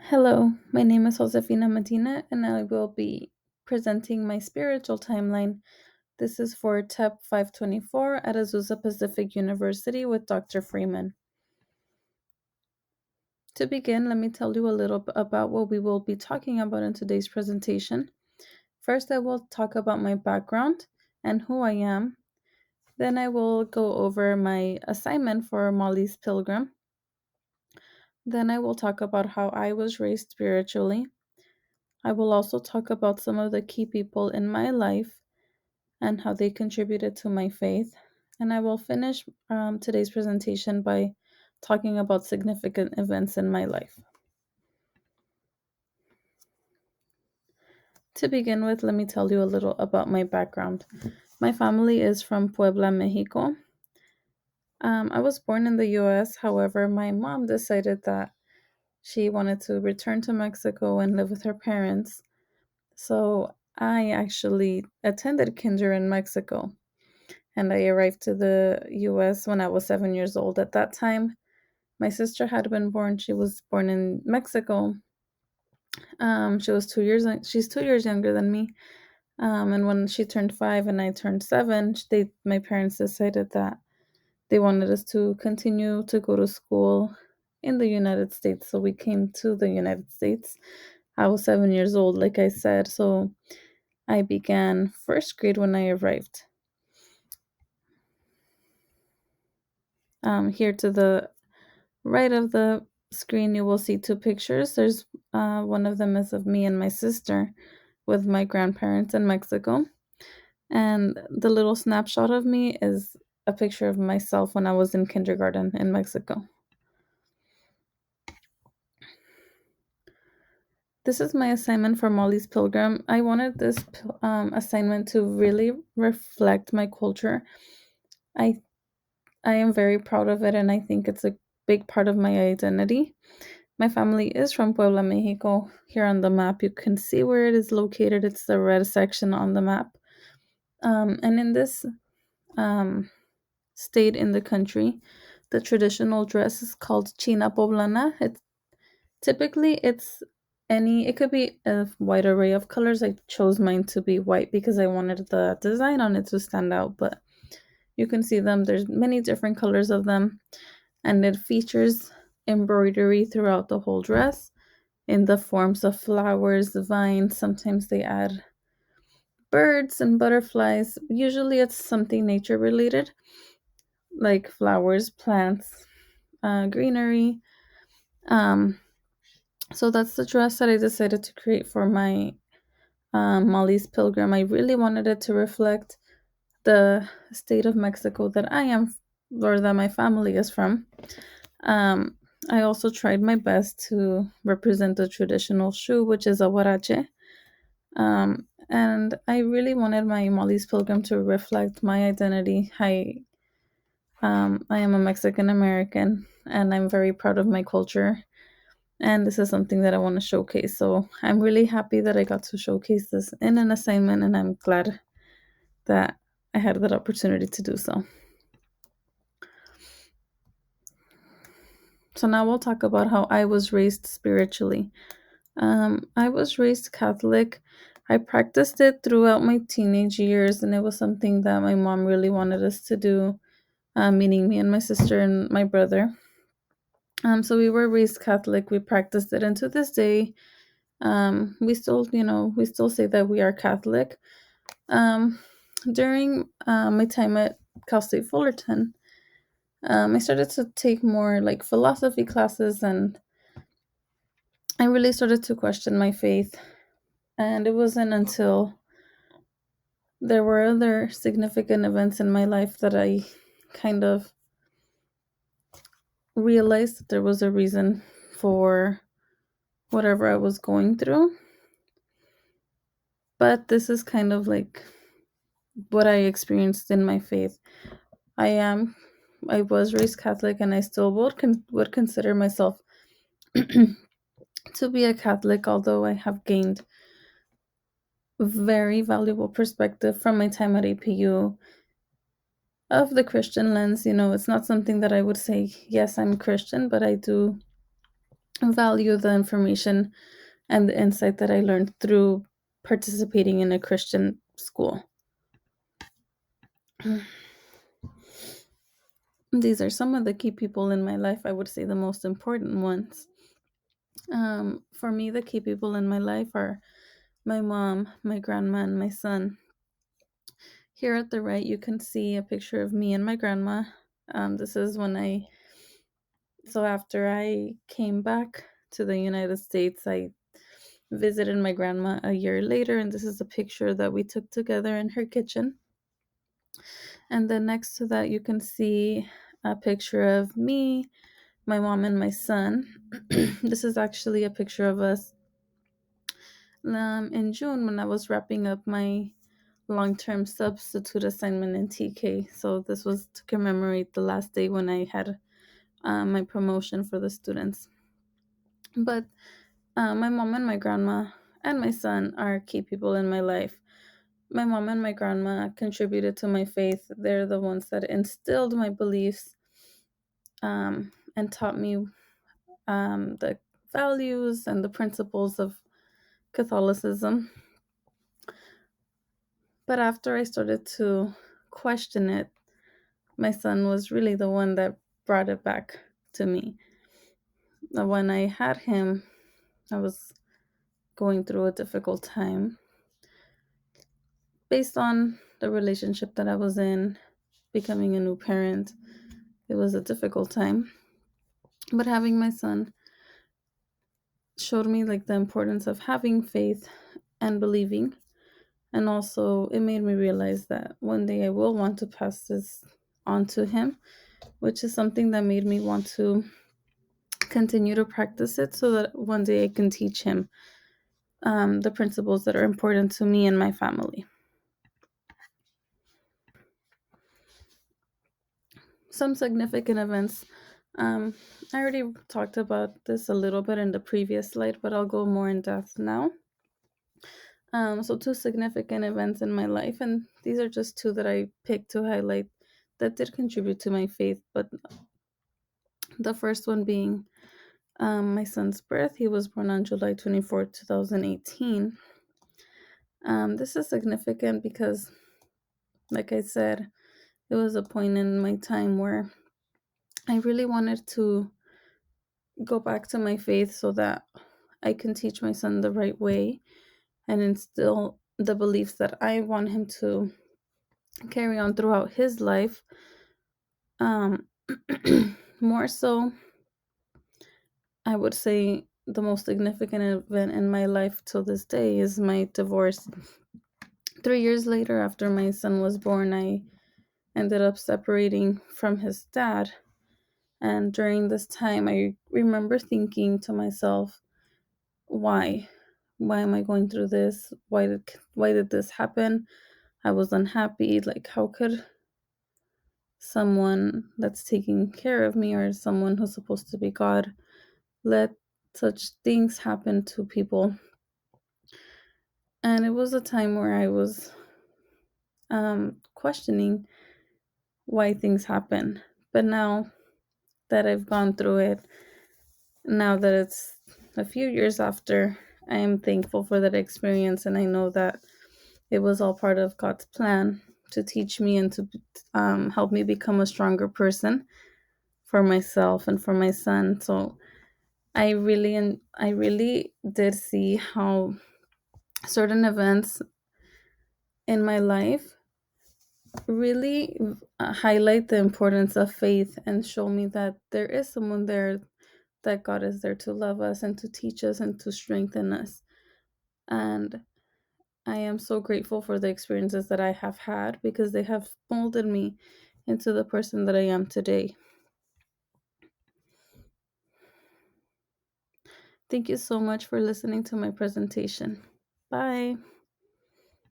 Hello, my name is Josefina Medina, and I will be presenting my spiritual timeline. This is for TEP 524 at Azusa Pacific University with Dr. Freeman. To begin, let me tell you a little bit about what we will be talking about in today's presentation. First, I will talk about my background and who I am. Then I will go over my assignment for Molly's Pilgrim. Then I will talk about how I was raised spiritually. I will also talk about some of the key people in my life and how they contributed to my faith. And I will finish today's presentation by talking about significant events in my life. To begin with, let me tell you a little about my background. My family is from Puebla, Mexico. I was born in the US. However, my mom decided that she wanted to return to Mexico and live with her parents. So I actually attended kinder in Mexico, and I arrived to the US when I was 7 years old. At that time, my sister had been born. She was born in Mexico. She's 2 years younger than me. And when she turned 5 and I turned 7, my parents decided that they wanted us to continue to go to school in the United States. So we came to the United States. I was 7 years old, like I said. So I began first grade when I arrived. Here to the right of the screen, you will see two pictures. There's one of them is of me and my sister with my grandparents in Mexico. And the little snapshot of me is a picture of myself when I was in kindergarten in Mexico. This is my assignment for Molly's Pilgrim. I wanted this assignment to really reflect my culture. I I am very proud of it, and I think it's a big part of my identity. My family is from Puebla, Mexico. Here on the map, you can see where it is located. It's the red section on the map. And in this state in the country, the traditional dress is called China Poblana. It could be a wide array of colors. I chose mine to be white because I wanted the design on it to stand out, but you can see them. There's many different colors of them, and it features embroidery throughout the whole dress in the forms of flowers, vines. Sometimes they add birds and butterflies. Usually it's something nature related, like flowers, plants, greenery. Um, so that's the dress that I decided to create for my Molly's Pilgrim. I really wanted it to reflect the state of Mexico that I am, or that my family is from. Um, I also tried my best to represent the traditional shoe, which is a huarache. And I really wanted my Molly's Pilgrim to reflect my identity. I am a Mexican American, and I'm very proud of my culture. And this is something that I want to showcase. So I'm really happy that I got to showcase this in an assignment, and I'm glad that I had that opportunity to do so. So now we'll talk about how I was raised spiritually. I was raised Catholic. I practiced it throughout my teenage years, and it was something that my mom really wanted us to do, meaning me and my sister and my brother. So we were raised Catholic. We practiced it, and to this day, we still say that we are Catholic. During my time at Cal State Fullerton, I started to take more like philosophy classes, and I really started to question my faith. And it wasn't until there were other significant events in my life that I kind of realized that there was a reason for whatever I was going through. But this is kind of like what I experienced in my faith. I was raised Catholic, and I still would consider myself to be a Catholic, although I have gained very valuable perspective from my time at APU of the Christian lens. It's not something that I would say, yes, I'm Christian, but I do value the information and the insight that I learned through participating in a Christian school. These are some of the key people in my life, I would say the most important ones. For me, the key people in my life are my mom, my grandma, and my son. Here at the right, you can see a picture of me and my grandma. This is so after I came back to the United States, I visited my grandma a year later, and this is a picture that we took together in her kitchen. And then next to that, you can see a picture of me, my mom, and my son. This is actually a picture of us in June when I was wrapping up my long-term substitute assignment in TK. So this was to commemorate the last day when I had my promotion for the students. But my mom and my grandma and my son are key people in my life. My mom and my grandma contributed to my faith. They're the ones that instilled my beliefs and taught me the values and the principles of Catholicism. But after I started to question it, my son was really the one that brought it back to me. When I had him, I was going through a difficult time based on the relationship that I was in, becoming a new parent. It was a difficult time. But having my son showed me like the importance of having faith and believing. And also, it made me realize that one day I will want to pass this on to him, which is something that made me want to continue to practice it so that one day I can teach him the principles that are important to me and my family. Some significant events. I already talked about this a little bit in the previous slide, but I'll go more in depth now. So, two significant events in my life, and these are just two that I picked to highlight that did contribute to my faith. But the first one being my son's birth. He was born on July 24th, 2018. This is significant because, like I said, it was a point in my time where I really wanted to go back to my faith so that I can teach my son the right way and instill the beliefs that I want him to carry on throughout his life. More so, I would say the most significant event in my life till this day is my divorce. 3 years later, after my son was born, I ended up separating from his dad. And during this time, I remember thinking to myself, why? Why am I going through this? Why did this happen? I was unhappy. Like, how could someone that's taking care of me or someone who's supposed to be God let such things happen to people? And it was a time where I was questioning why things happen. But now that I've gone through it, now that it's a few years after, I am thankful for that experience, and I know that it was all part of God's plan to teach me and to help me become a stronger person for myself and for my son. So I really did see how certain events in my life really highlight the importance of faith and show me that there is someone there, that God is there to love us and to teach us and to strengthen us. And I am so grateful for the experiences that I have had because they have molded me into the person that I am today. Thank you so much for listening to my presentation. Bye.